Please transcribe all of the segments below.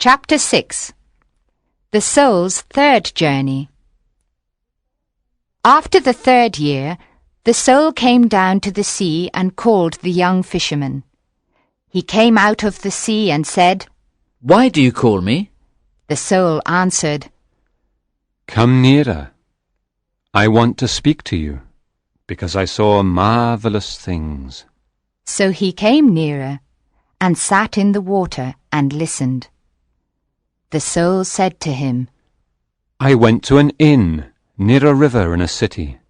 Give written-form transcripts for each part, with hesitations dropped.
Chapter 6. The Soul's Third Journey. After the 3rd year, the soul came down to the sea and called the young fisherman. He came out of the sea and said, "Why do you call me?" The soul answered, "Come nearer. I want to speak to you, because I saw marvelous things." So he came nearer and sat in the water and listened. The soul said to him, I went to an inn near a river in a city.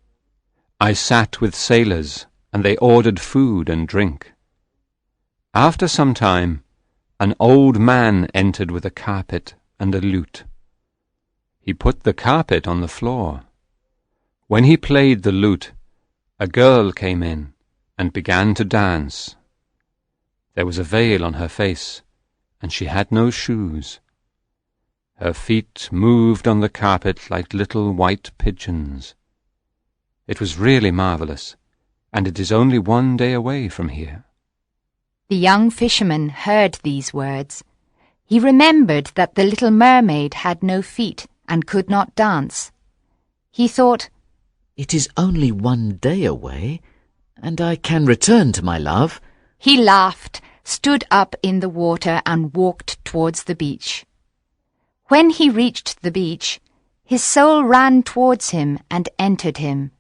I sat with sailors, and they ordered food and drink. After some time, an old man entered with a carpet and a lute. He put the carpet on the floor. When he played the lute, a girl came in and began to dance. There was a veil on her face, and she had no shoes. Her feet moved on the carpet like little white pigeons. It was really marvelous, and it is only 1 day away from here. The young fisherman heard these words. He remembered that the little mermaid had no feet and could not dance. He thought, "It is only 1 day away, and I can return to my love." He laughed, stood up in the water and walked towards the beach. When he reached the beach, his soul ran towards him and entered him.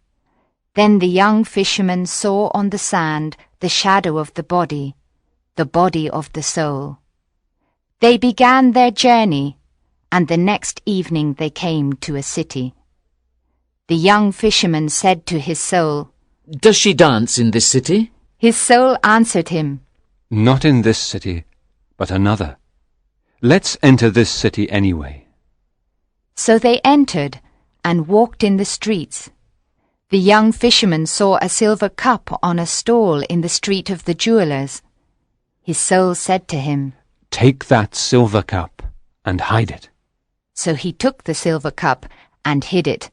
Then the young fisherman saw on the sand the shadow of the body of the soul. They began their journey, and the next evening they came to a city. The young fisherman said to his soul, "Does she dance in this city?" His soul answered him, Not in this city, but another. Let's enter this city anyway. So they entered and walked in the streets. The young fisherman saw a silver cup on a stall in the street of the jewelers. His soul said to him, Take that silver cup and hide it. So he took the silver cup and hid it,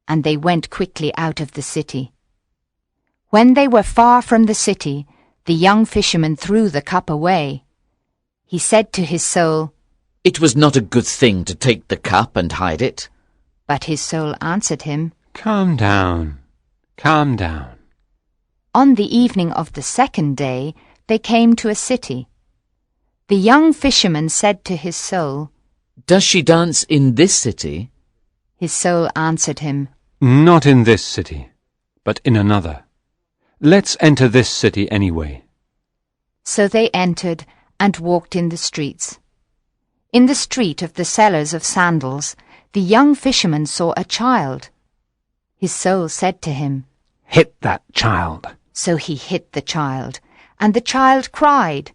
and they went quickly out of the city. When they were far from the city, the young fisherman threw the cup away. He said to his soul, "It was not a good thing to take the cup and hide it." But his soul answered him, Calm down, calm down. On the evening of the 2nd day, they came to a city. The young fisherman said to his soul, "Does she dance in this city?" His soul answered him, Not in this city, but in another. Let's enter this city anyway. So they entered and walked in the streets. In the street of the sellers of sandals, the young fisherman saw a child. His soul said to him, Hit that child. So he hit the child, and the child cried,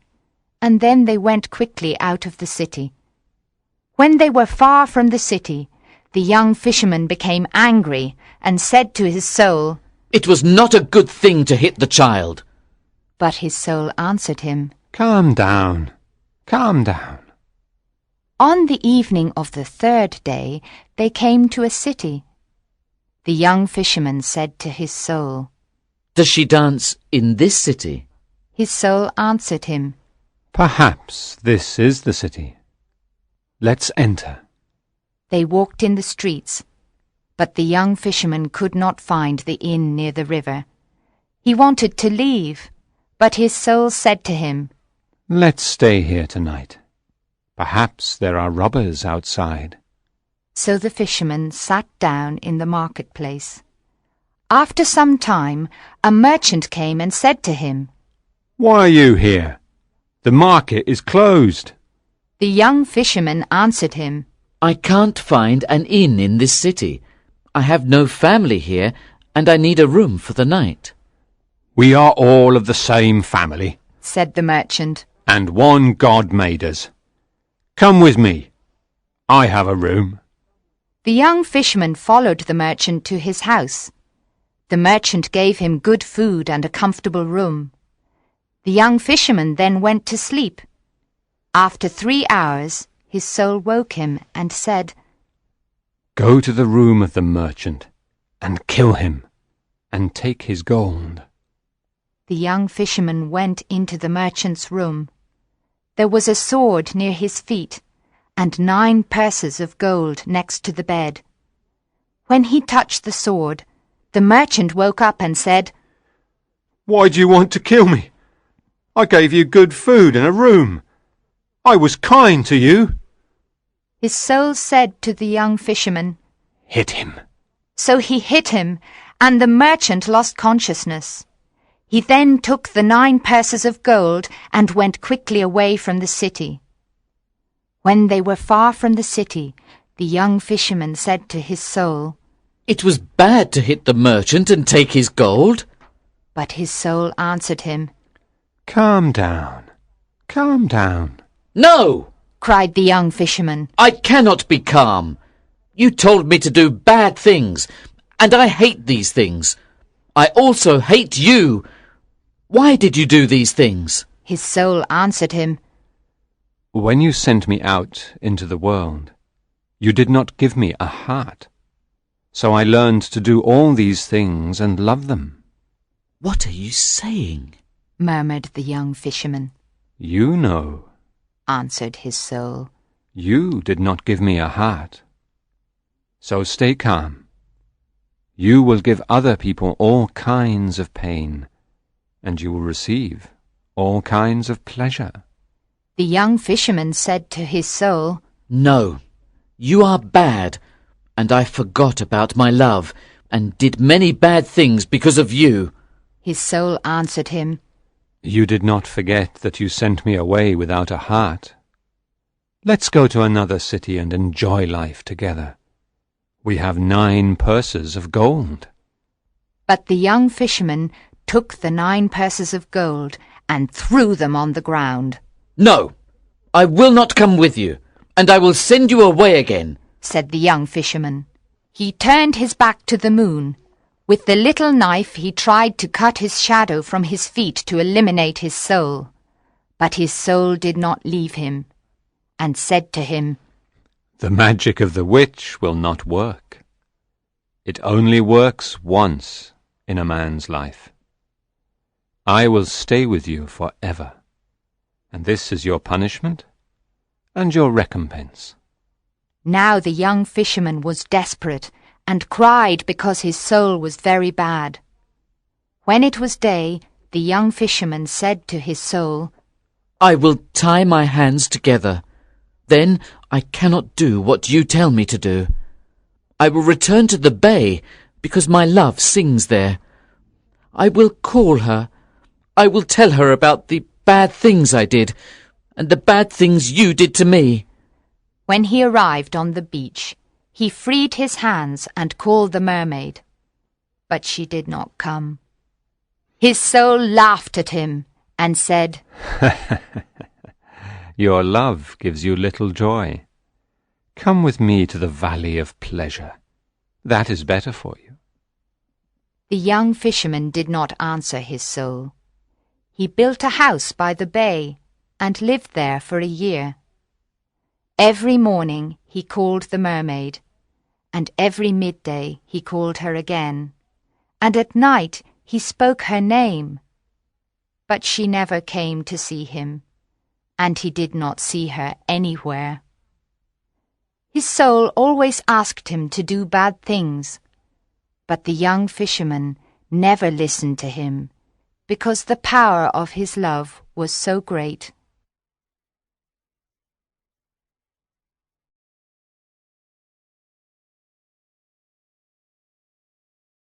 and then they went quickly out of the city. When they were far from the city, the young fisherman became angry and said to his soul, "It was not a good thing to hit the child." But his soul answered him, Calm down, calm down. On the evening of the 3rd day, they came to a city. The young fisherman said to his soul, "Does she dance in this city?" His soul answered him, Perhaps this is the city. Let's enter. They walked in the streets, but the young fisherman could not find the inn near the river. He wanted to leave, but his soul said to him, Let's stay here tonight. Perhaps there are robbers outside. So the fisherman sat down in the marketplace. After some time, a merchant came and said to him, Why are you here? The market is closed. The young fisherman answered him, "I can't find an inn in this city. I have no family here, and I need a room for the night." We are all of the same family, said the merchant. and one God made us. Come with me. I have a room. The young fisherman followed the merchant to his house. The merchant gave him good food and a comfortable room. The young fisherman then went to sleep. After 3 hours, his soul woke him and said, Go to the room of the merchant and kill him and take his gold. The young fisherman went into the merchant's room. There was a sword near his feet, and 9 purses of gold next to the bed. When he touched the sword, the merchant woke up and said, "Why do you want to kill me? I gave you good food and a room. I was kind to you." His soul said to the young fisherman, "Hit him." So he hit him, and the merchant lost consciousness. He then took the 9 purses of gold and went quickly away from the city. When they were far from the city, the young fisherman said to his soul, It was bad to hit the merchant and take his gold. But his soul answered him, "Calm down, calm down." No! cried the young fisherman. I cannot be calm. You told me to do bad things, and I hate these things. I also hate you. Why did you do these things? His soul answered him, When you sent me out into the world, you did not give me a heart. So I learned to do all these things and love them. What are you saying? murmured the young fisherman. You know, Answered his soul. you did not give me a heart. So stay calm. You will give other people all kinds of pain, and you will receive all kinds of pleasure. The young fisherman said to his soul, No, you are bad, and I forgot about my love, and did many bad things because of you. His soul answered him, You did not forget that you sent me away without a heart. Let's go to another city and enjoy life together. We have 9 purses of gold. But the young fisherman took the 9 purses of gold and threw them on the ground. No, I will not come with you, and I will send you away again, said the young fisherman. He turned his back to the moon. With the little knife he tried to cut his shadow from his feet to eliminate his soul. But his soul did not leave him, and said to him, The magic of the witch will not work. It only works once in a man's life. I will stay with you forever, and this is your punishment and your recompense. Now the young fisherman was desperate and cried because his soul was very bad. When it was day, the young fisherman said to his soul, I will tie my hands together. Then I cannot do what you tell me to do. I will return to the bay because my love sings there. I will call her. I will tell her about the bad things I did and the bad things you did to me. When he arrived on the beach, he freed his hands and called the mermaid. But she did not come. His soul laughed at him and said, Your love gives you little joy. Come with me to the valley of pleasure. That is better for you. The young fisherman did not answer his soul. He built a house by the bay and lived there for a year. Every morning he called the mermaid, and every midday he called her again, and at night he spoke her name. But she never came to see him, and he did not see her anywhere. His soul always asked him to do bad things, but the young fisherman never listened to him, because the power of his love was so great.